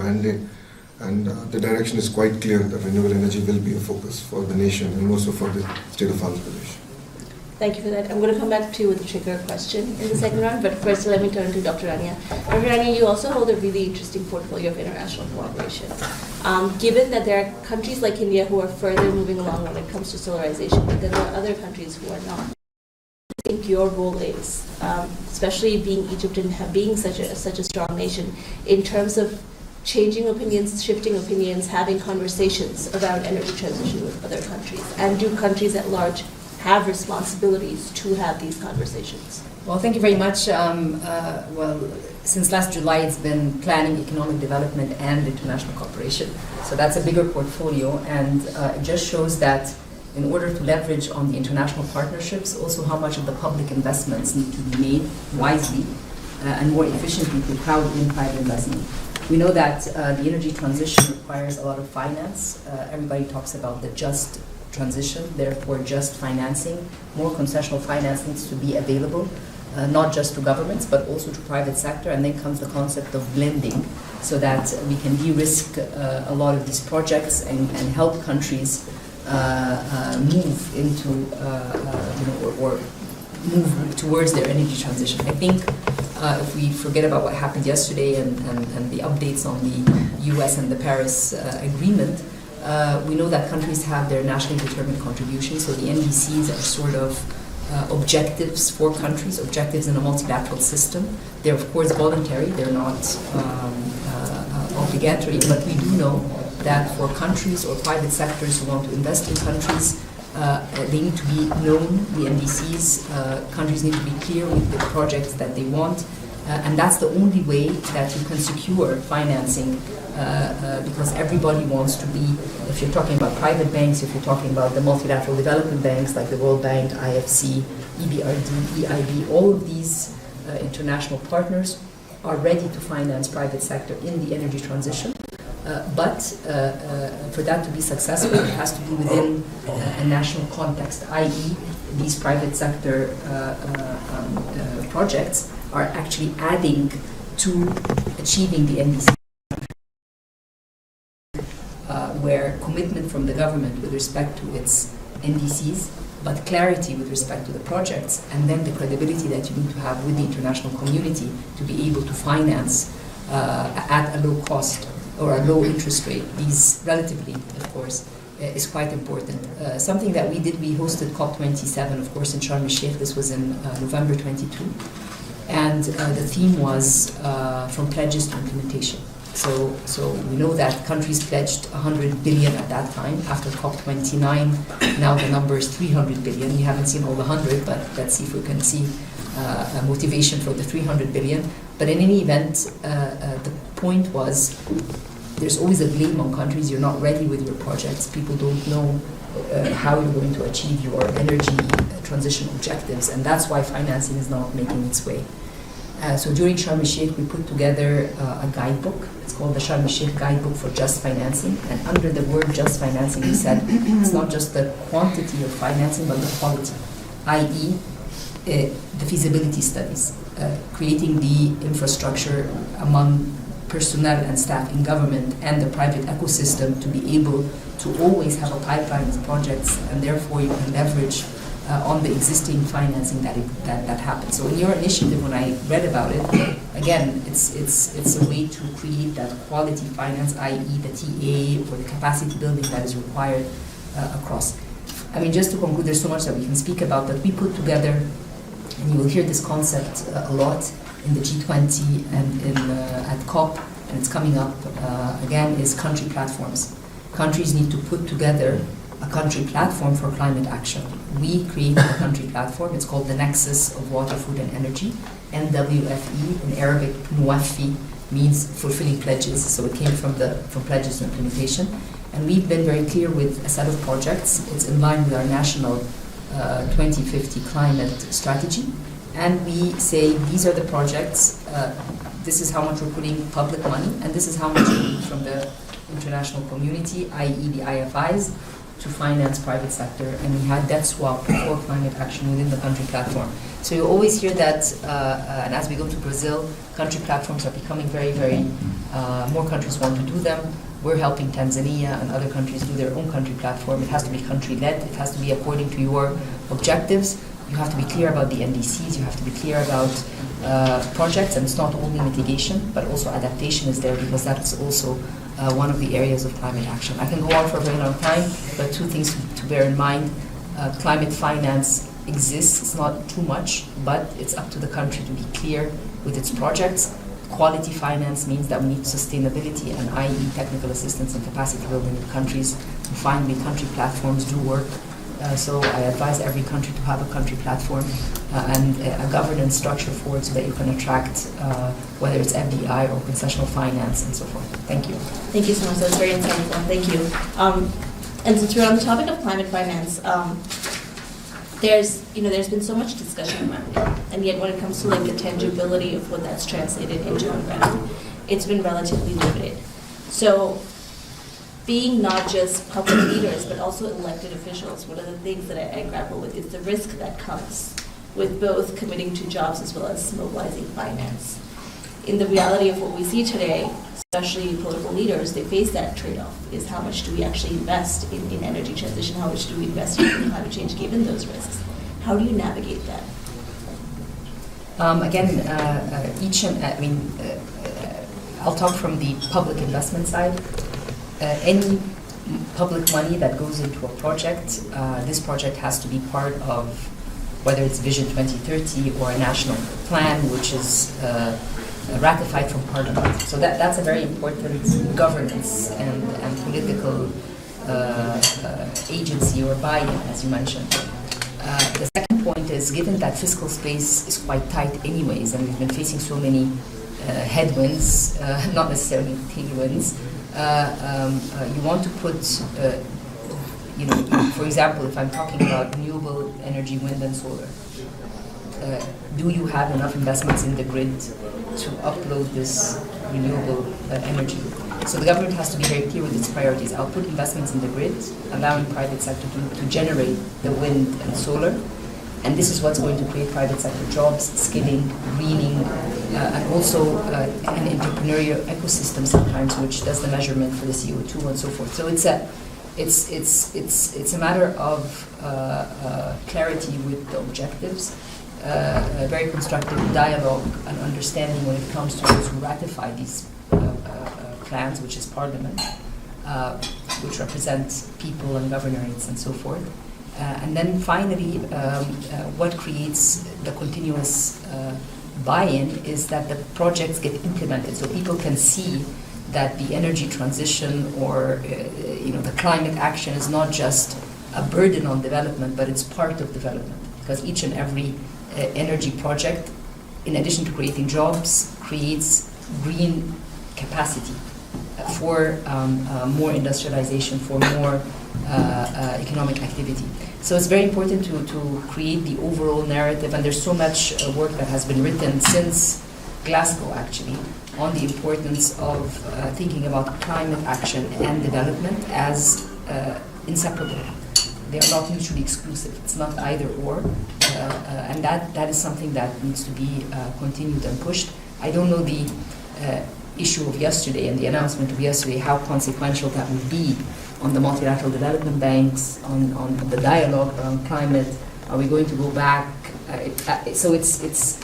mandate, and the direction is quite clear that renewable energy will be a focus for the nation and also for the state of Andhra Pradesh. Thank you for that. I'm going to come back to you with a trigger question in the second round, but first let me turn to Dr. Rania. Dr. Rania, you also hold a really interesting portfolio of international cooperation. Given that there are countries like India who are further moving along when it comes to solarization, but then there are other countries who are not, what do you think your role is, especially being Egypt and being such a strong nation, in terms of changing opinions, shifting opinions, having conversations around energy transition with other countries? And do countries at large have responsibilities to have these conversations? Well, thank you very much. Well, since last July, it's been planning, economic development, and international cooperation. So that's a bigger portfolio, and it just shows that in order to leverage on the international partnerships, also how much of the public investments need to be made wisely and more efficiently to crowd in private investment. We know that the energy transition requires a lot of finance. Everybody talks about the just transition, therefore just financing. More concessional finance needs to be available, not just to governments, but also to private sector. And then comes the concept of blending, so that we can de-risk a lot of these projects and help countries move into, or move towards their energy transition. I think if we forget about what happened yesterday and the updates on the US and the Paris Agreement, we know that countries have their nationally determined contributions, so the NDCs are sort of objectives for countries, objectives in a multilateral system. They're of course voluntary, they're not obligatory, but we do know that for countries or private sectors who want to invest in countries, they need to be known, the NDCs, countries need to be clear with the projects that they want, and that's the only way that you can secure financing, because everybody wants to be, if you're talking about private banks, if you're talking about the multilateral development banks like the World Bank, IFC, EBRD, EIB, all of these international partners are ready to finance private sector in the energy transition. But for that to be successful, it has to be within a national context, i.e. these private sector projects are actually adding to achieving the NDC, where commitment from the government with respect to its NDCs, but clarity with respect to the projects, and then the credibility that you need to have with the international community to be able to finance at a low cost or a low interest rate, these relatively, of course, is quite important. Something that we did, we hosted COP27, of course, in Sharm el-Sheikh. This was in November 22. And the theme was from pledges to implementation. So we know that countries pledged 100 billion at that time. After COP29, now the number is 300 billion. We haven't seen all the 100, but let's see if we can see a motivation for the 300 billion. But in any event, the point was there's always a blame on countries. You're not ready with your projects. People don't know how you're going to achieve your energy transition objectives, and that's why financing is not making its way. So during Sharm el-Sheikh, we put together a guidebook. It's called the Sharm el-Sheikh Guidebook for Just Financing, and under the word just financing, we said it's not just the quantity of financing, but the quality, i.e. The feasibility studies, creating the infrastructure among personnel and staff in government and the private ecosystem to be able to always have a pipeline of projects, and therefore you can leverage on the existing financing that happens. So in your initiative, when I read about it, again, it's a way to create that quality finance, i.e. the TA or the capacity building that is required across. I mean, just to conclude, there's so much that we can speak about, but we put together, and you will hear this concept a lot in the G20 and at COP, and it's coming up again, is country platforms. Countries need to put together a country platform for climate action. We created a country platform. It's called the Nexus of Water, Food and Energy, NWFE. In Arabic, Muwafi means fulfilling pledges, so it came from pledges to implementation. And we've been very clear with a set of projects. It's in line with our national 2050 climate strategy. And we say these are the projects, this is how much we're putting public money, and this is how much we need from the international community, i.e. the IFIs, to finance private sector. And we had debt swap for climate action within the country platform. So you always hear that, and as we go to Brazil, country platforms are becoming very, very More countries want to do them. We're helping Tanzania and other countries do their own country platform. It has to be country-led. It has to be according to your objectives. You have to be clear about the NDCs. You have to be clear about projects, and it's not only mitigation, but also adaptation is there, because that's also one of the areas of climate action. I can go on for a very long time, but two things to bear in mind. Climate finance exists. It's not too much, but it's up to the country to be clear with its projects. Quality finance means that we need sustainability, and i.e. technical assistance and capacity building in countries. And finally, country platforms do work. So I advise every country to have a country platform and a governance structure for it, so that you can attract whether it's FDI or concessional finance and so forth. Thank you. Thank you so much. That was very insightful. Thank you. And since we're on the topic of climate finance, there's been so much discussion around it, and yet when it comes to the tangibility of what that's translated into on ground, it's been relatively limited. So, being not just public leaders but also elected officials, one of the things that I grapple with is the risk that comes with both committing to jobs as well as mobilizing finance. In the reality of what we see today, especially political leaders, they face that trade-off, is how much do we actually invest in energy transition, how much do we invest in climate change given those risks? How do you navigate that? I'll talk from the public investment side. Any public money that goes into a project, this project has to be part of whether it's Vision 2030 or a national plan, which is ratified from Parliament. So that's a very important governance and political agency or buy-in, as you mentioned. The second point is, given that fiscal space is quite tight anyways, and we've been facing so many headwinds, not necessarily tailwinds, you want to put, for example, if I'm talking about renewable energy, wind and solar, do you have enough investments in the grid to upload this renewable energy? So the government has to be very clear with its priorities. I'll put investments in the grid, allowing private sector to generate the wind and solar. And this is what's going to create private sector jobs, skilling, greening, and also an entrepreneurial ecosystem sometimes, which does the measurement for the CO2 and so forth. So it's a matter of clarity with the objectives, a very constructive dialogue and understanding when it comes to those who ratify these plans, which is Parliament, which represents people and governorates and so forth. And then finally, what creates the continuous buy-in is that the projects get implemented, so people can see that the energy transition or the climate action is not just a burden on development, but it's part of development. Because each and every energy project, in addition to creating jobs, creates green capacity for more industrialization, for more economic activity. So it's very important to create the overall narrative, and there's so much work that has been written since Glasgow, actually, on the importance of thinking about climate action and development as inseparable. They are not mutually exclusive. It's not either or, and that is something that needs to be continued and pushed. I don't know the issue of yesterday and the announcement of yesterday, how consequential that would be on the multilateral development banks, on the dialogue around climate. Are we going to go back? So it's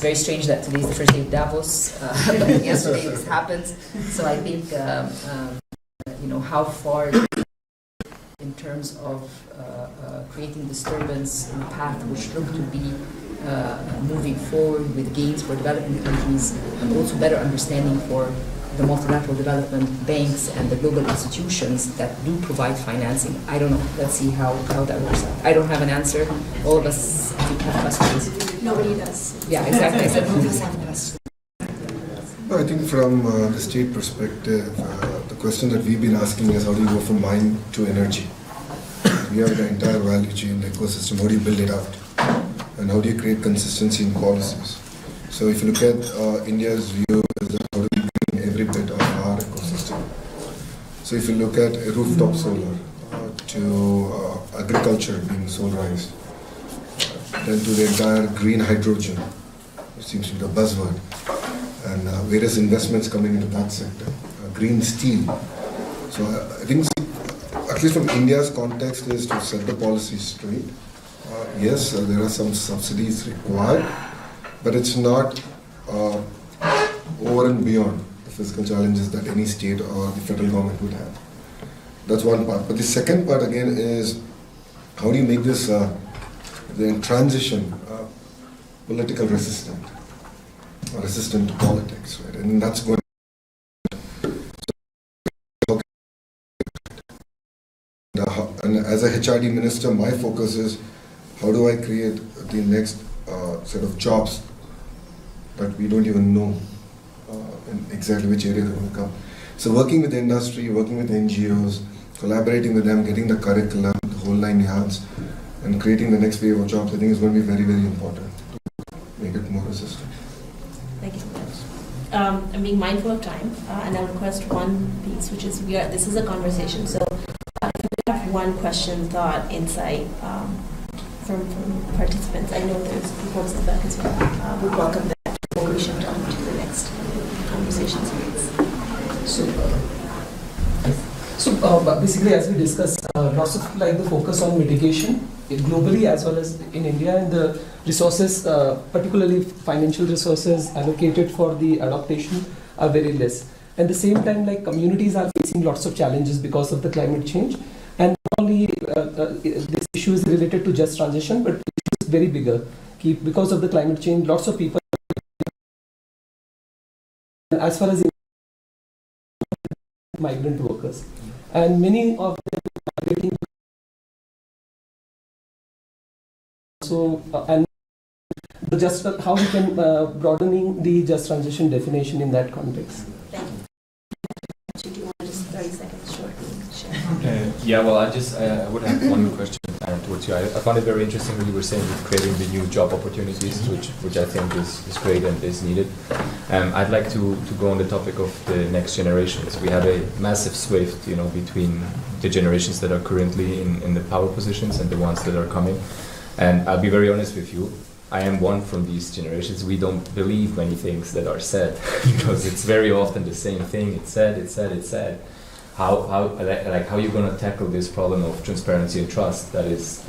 very strange that today is the first day of Davos, but yesterday this happened. So I think how far in terms of creating disturbance in a path which look to be moving forward with gains for developing countries, and also better understanding for the multilateral development banks and the global institutions that do provide financing. I don't know. Let's see how that works out. I don't have an answer. All of us have questions. Nobody does. Yeah, exactly. I said all of us have questions. I think from the state perspective, the question that we've been asking is, how do you go from mine to energy? We have the entire value chain, the ecosystem. How do you build it out? And how do you create consistency in policies? So if you look at India's view, is that how do we bring every bit of our ecosystem? So if you look at rooftop solar to agriculture being solarized, then to the entire green hydrogen, which seems to be the buzzword, and various investments coming into that sector. Green steel. So I think, at least from India's context, is to set the policy straight. Yes, there are some subsidies required, but it's not over and beyond the fiscal challenges that any state or the federal government would have. That's one part. But the second part again is, how do you make this the transition political resistant, or resistant to politics, right? And that's going. And as a HRD minister, my focus is, how do I create the next set of jobs that we don't even know in exactly which area they're going to come. So working with the industry, working with NGOs, collaborating with them, getting the curriculum, the whole 9 yards, and creating the next wave of jobs, I think is going to be very, very important to make it more resistant. Thank you so much. I'm being mindful of time, and I'll request one piece, which is, this is a conversation, so if you have one question, thought, insight from participants, I know there's folks in the back as well. We welcome that before we shift on to the next conversation series. So basically, as we discussed, lots of like the focus on mitigation globally as well as in India, and the resources, particularly financial resources allocated for the adaptation, are very less. At the same time, like communities are facing lots of challenges because of the climate change, and not only this issue is related to just transition, but it is very bigger. Because of the climate change, lots of people, as far as migrant workers, and many of them are getting so and the just how we can broadening the just transition definition in that context. Thank you. Do you want to just 30 seconds short? Yeah, well, I would have one question towards you. I found it very interesting what you were saying with creating the new job opportunities, which I think is great and is needed. I'd like to go on the topic of the next generations. We have a massive swift, between the generations that are currently in the power positions and the ones that are coming. And I'll be very honest with you, I am one from these generations. We don't believe many things that are said because it's very often the same thing. It's said. How are you going to tackle this problem of transparency and trust that is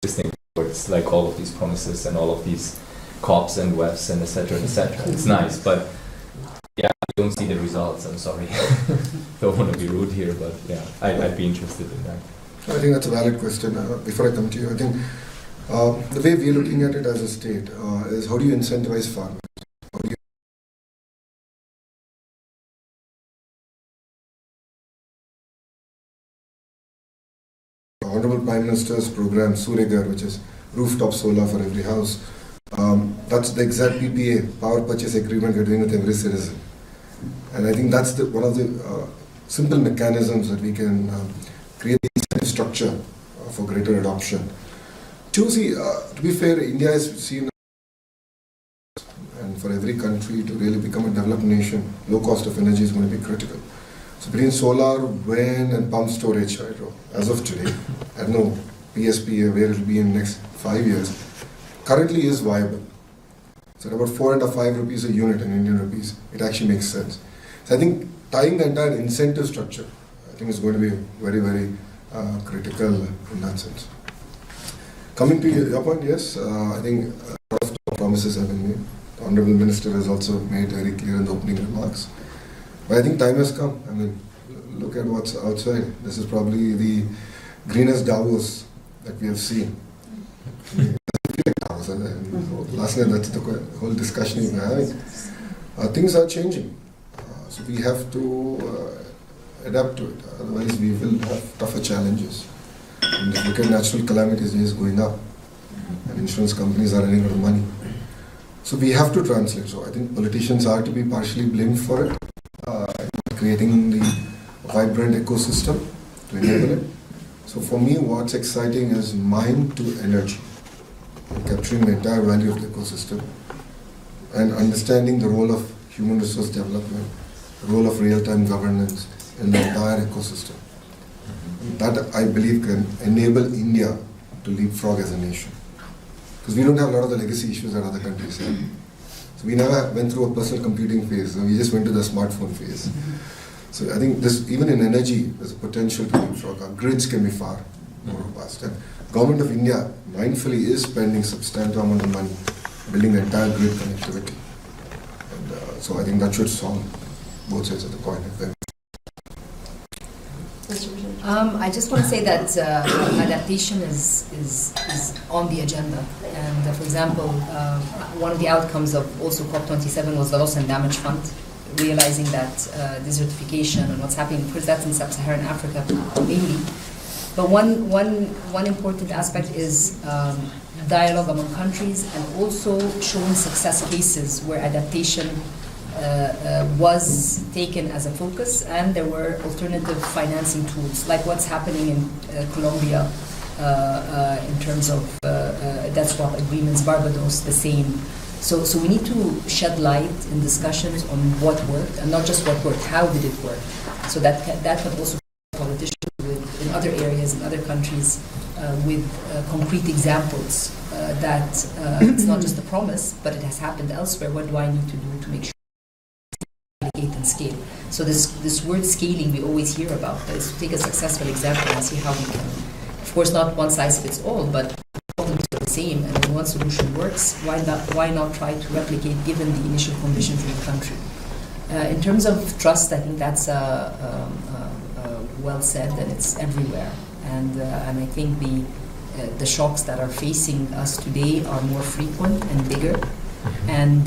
existing towards like all of these promises and all of these COPs and WEFs and etc. It's nice, but yeah, I don't see the results. I'm sorry. Don't want to be rude here, but yeah, I'd be interested in that. I think that's a valid question. Before I come to you, I think the way we're looking at it as a state is, how do you incentivize farmers? How do you Honorable Prime Minister's program, Suryaghar, which is rooftop solar for every house, that's the exact PPA, power purchase agreement we're doing with every citizen. And I think that's one of the simple mechanisms that we can create the incentive structure for greater adoption. Two, to be fair, India is seen, and for every country to really become a developed nation, low cost of energy is going to be critical. So between solar, wind and pump storage, hydro, as of today, I don't know PSPA where it will be in the next 5 years, currently is viable. So at about 4 and 5 rupees a unit in Indian rupees, it actually makes sense. So I think tying the entire incentive structure, I think is going to be very, very critical in that sense. Coming to your point, yes, I think a lot of promises have been made. The Honorable Minister has also made very clear in the opening remarks. But I think time has come. I mean, look at what's outside. This is probably the greenest Davos that we have seen. Last night, that's the whole discussion we were having. Things are changing. So we have to adapt to it. Otherwise, we will have tougher challenges. And if you look at natural calamities, it is going up. And insurance companies are running out of money. So we have to translate. So I think politicians are to be partially blamed for it. Creating the vibrant ecosystem to enable it. So for me, what's exciting is mind to energy, and capturing the entire value of the ecosystem and understanding the role of human resource development, the role of real-time governance in the entire ecosystem. That, I believe, can enable India to leapfrog as a nation. Because we don't have a lot of the legacy issues that other countries have. So we never went through a personal computing phase. So we just went to the smartphone phase. So I think this, even in energy, there's a potential to leapfrog. Our grids can be far more robust. And Government of India mindfully is spending substantial amount of money building the entire grid connectivity. And so I think that should solve both sides of the coin. I just want to say that adaptation is on the agenda. And for example, one of the outcomes of also COP27 was the Loss and Damage Fund, realizing that desertification and what's happening, because that's in sub-Saharan Africa mainly. But one important aspect is dialogue among countries, and also showing success cases where adaptation was taken as a focus, and there were alternative financing tools, like what's happening in Colombia in terms of debt swap agreements, Barbados, the same. So we need to shed light in discussions on what worked, and not just what worked, how did it work? So that can also be politicians in other areas, in other countries, with concrete examples that it's not just a promise, but it has happened elsewhere. What do I need to do to make sure and scale? So this word scaling we always hear about, but it's to take a successful example and see how we can, of course not one size fits all, but problems are the same, and when one solution works, why not try to replicate given the initial conditions in the country? In terms of trust, I think that's well said, and it's everywhere, and I think the shocks that are facing us today are more frequent and bigger. And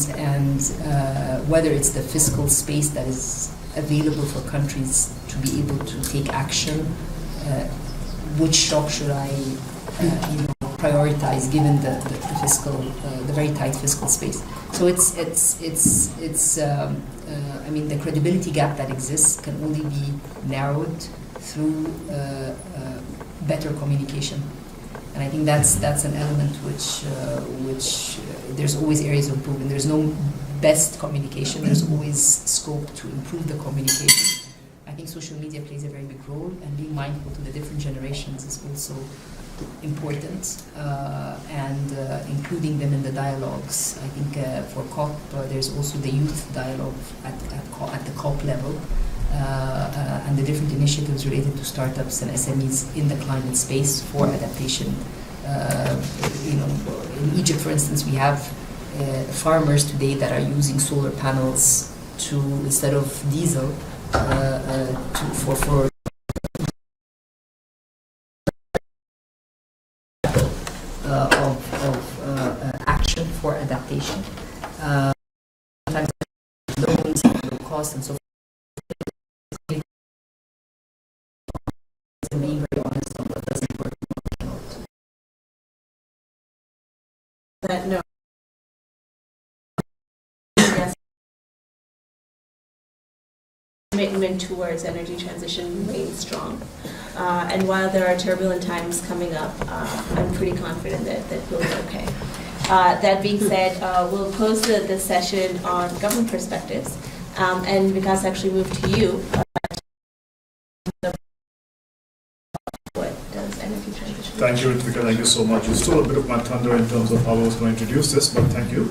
whether it's the fiscal space that is available for countries to be able to take action, which shock should I prioritize given the fiscal, the very tight fiscal space. So it's I mean, the credibility gap that exists can only be narrowed through better communication. And I think that's an element which there's always areas of improvement. There's no best communication. There's always scope to improve the communication. I think social media plays a very big role, and being mindful to the different generations is also important, and including them in the dialogues. I think for COP, there's also the youth dialogue at the COP level. And the different initiatives related to startups and SMEs in the climate space for adaptation. In Egypt, for instance, we have farmers today that are using solar panels to, instead of diesel, for action for adaptation. Sometimes loans, low cost, and so forth. Being very honest on what doesn't work and what cannot. That no. Yes. Commitment towards energy transition remains strong. And while there are turbulent times coming up, I'm pretty confident that we'll be okay. That being said, we'll close the session on government perspectives. And Vikas actually moved to you. Thank you, Ritvika. Thank you so much. You stole a bit of my thunder in terms of how I was going to introduce this, but thank you.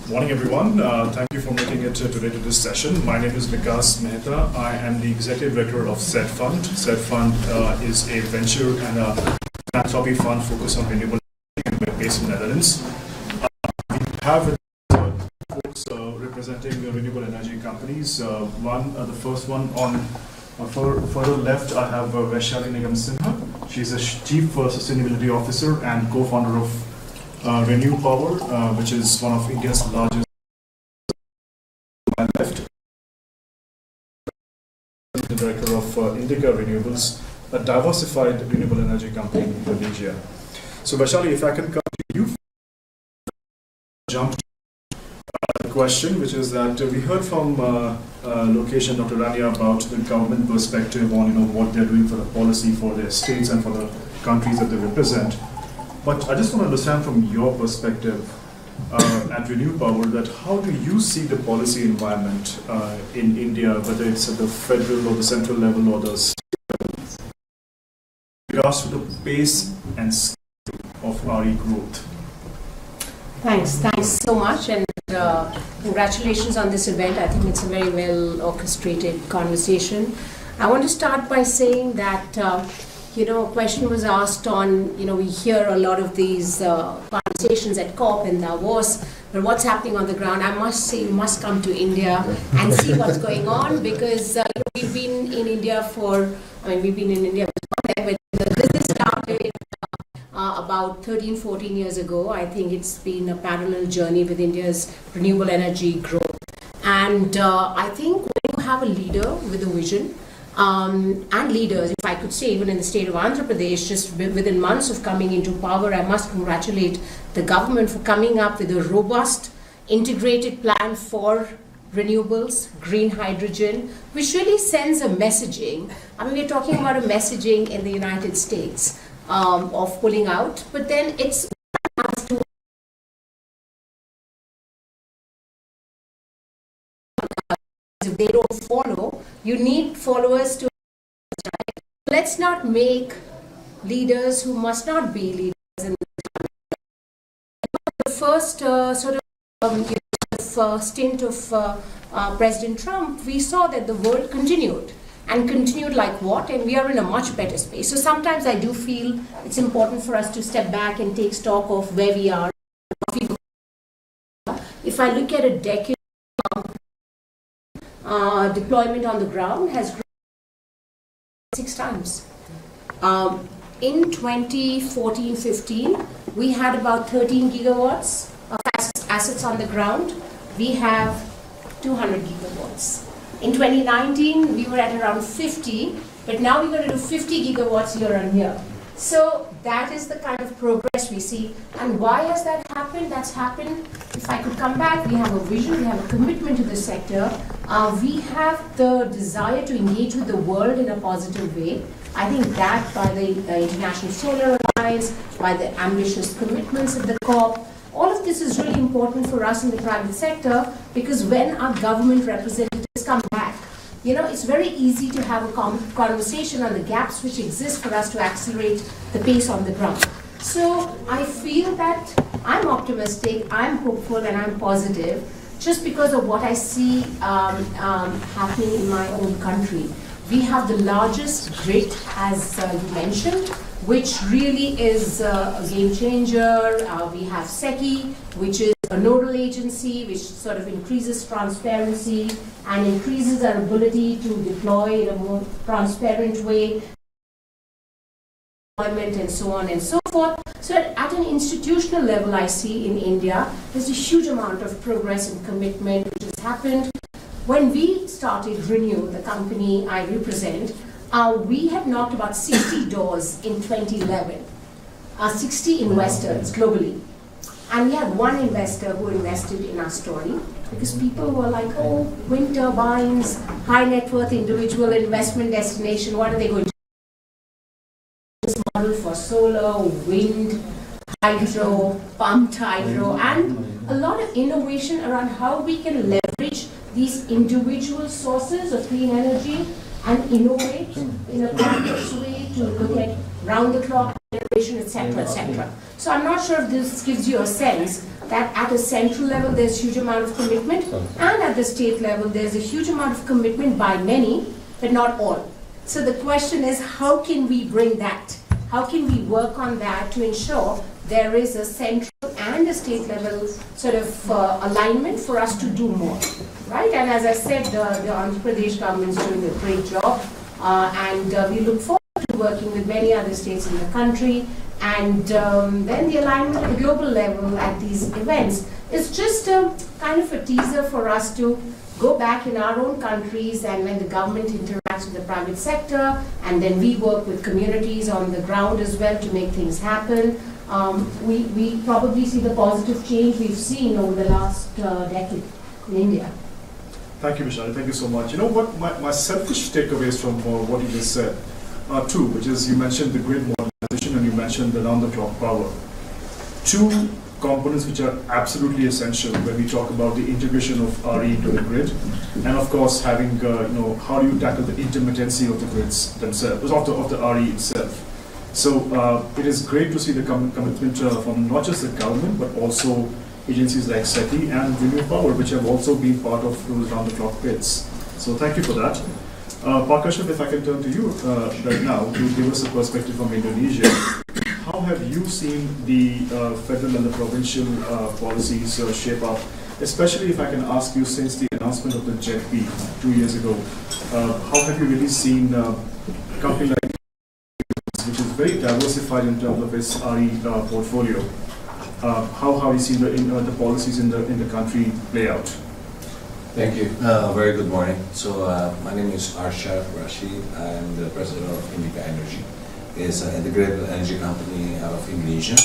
Morning, everyone. Thank you for making it today to this session. My name is Vikas Mehta. I am the Executive Director of SED Fund. SED Fund is a venture and a philanthropy fund focused on renewable energy based in the Netherlands. We have folks representing renewable energy companies. The first one on further left, I have Vaishali Nigam Sinha. She's a Chief Sustainability Officer and co-founder of Renew Power, which is one of India's largest. And left, the Director of Indica Renewables, a diversified renewable energy company in Indonesia. So Vaishali, if I can come to you, jump to the question, which is that we heard from Lokesh and Dr. Rania about the government perspective on what they're doing for the policy for their states and for the countries that they represent. But I just want to understand from your perspective at Renew Power, that how do you see the policy environment in India, whether it's at the federal or the central level or the state level, in regards to the pace and scale of RE growth? Thanks so much, and congratulations on this event. I think it's a very well orchestrated conversation. I want to start by saying that, a question was asked on, we hear a lot of these conversations at COP in Davos, but what's happening on the ground? I must say, you must come to India and see what's going on, because we've been in India but this started about 13, 14 years ago. I think it's been a parallel journey with India's renewable energy growth. And I think when you have a leader with a vision, and leaders, if I could say, even in the state of Andhra Pradesh, just within months of coming into power, I must congratulate the government for coming up with a robust, integrated plan for renewables, green hydrogen, which really sends a messaging. I mean, we're talking about a messaging in the United States of pulling out, but then it's if they don't follow, you need followers to. Let's not make leaders who must not be leaders. In the first stint of President Trump, we saw that the world continued. And continued like what? And we are in a much better space. So sometimes I do feel it's important for us to step back and take stock of where we are. If I look at a decade, deployment on the ground has grown 6 times. In 2014-15, we had about 13 gigawatts of assets on the ground. We have 200 gigawatts. In 2019, we were at around 50, but now we're going to do 50 gigawatts year on year. So that is the kind of progress we see. And why has that happened? That's happened, if I could come back, we have a vision, we have a commitment to the sector. We have the desire to engage with the world in a positive way. I think that by the International Solar Alliance, by the ambitious commitments of the COP, all of this is really important for us in the private sector, because when our government representatives come back, it's very easy to have a conversation on the gaps which exist for us to accelerate the pace on the ground. So I feel that I'm optimistic, I'm hopeful, and I'm positive just because of what I see happening in my own country. We have the largest grid, as you mentioned, which really is a game changer. We have SECI, which is a nodal agency, which sort of increases transparency and increases our ability to deploy in a more transparent way, and so on and so forth. So at an institutional level, I see in India, there's a huge amount of progress and commitment which has happened. When we started Renew, the company I represent, we had knocked about 60 doors in 2011, 60 investors globally. And we had one investor who invested in our story, because people were like, oh, wind turbines, high net worth individual investment destination, what are they going to do? This model for solar, wind, hydro, pumped hydro, and a lot of innovation around how we can leverage these individual sources of clean energy and innovate in a complex way to look at round-the-clock generation, etc., etc. So I'm not sure if this gives you a sense that at a central level there's a huge amount of commitment, and at the state level there's a huge amount of commitment by many, but not all. So the question is, how can we bring that? How can we work on that to ensure there is a central and a state level sort of alignment for us to do more, right? And as I said, the Andhra Pradesh government is doing a great job, and we look forward to working with many other states in the country, and then the alignment at the global level at these events is just a kind of a teaser for us to go back in our own countries, and when the government interacts with the private sector, and then we work with communities on the ground as well to make things happen. We probably see the positive change we've seen over the last decade in India. Thank you, Vishal. Thank you so much. You know what, my selfish takeaways from what you just said are two, which is you mentioned the grid modernization and you mentioned the round-the-clock power. Two components which are absolutely essential when we talk about the integration of RE into the grid, and of course having, how do you tackle the intermittency of the grids themselves, of the RE itself. So it is great to see the commitment from not just the government, but also agencies like SETI and Renew Power, which have also been part of those round-the-clock bids. So thank you for that. Pakasham, if I can turn to you right now to give us a perspective from Indonesia. How have you seen the federal and the provincial policies shape up, especially if I can ask you since the announcement of the JETP 2 years ago, how have you really seen a company like which is very diversified in terms of its RE portfolio, how have you seen the policies in the country play out? Thank you. Very good morning. So my name is Arshad Rashid. I'm the president of Indica Energy. It's an integrated energy company out of Indonesia.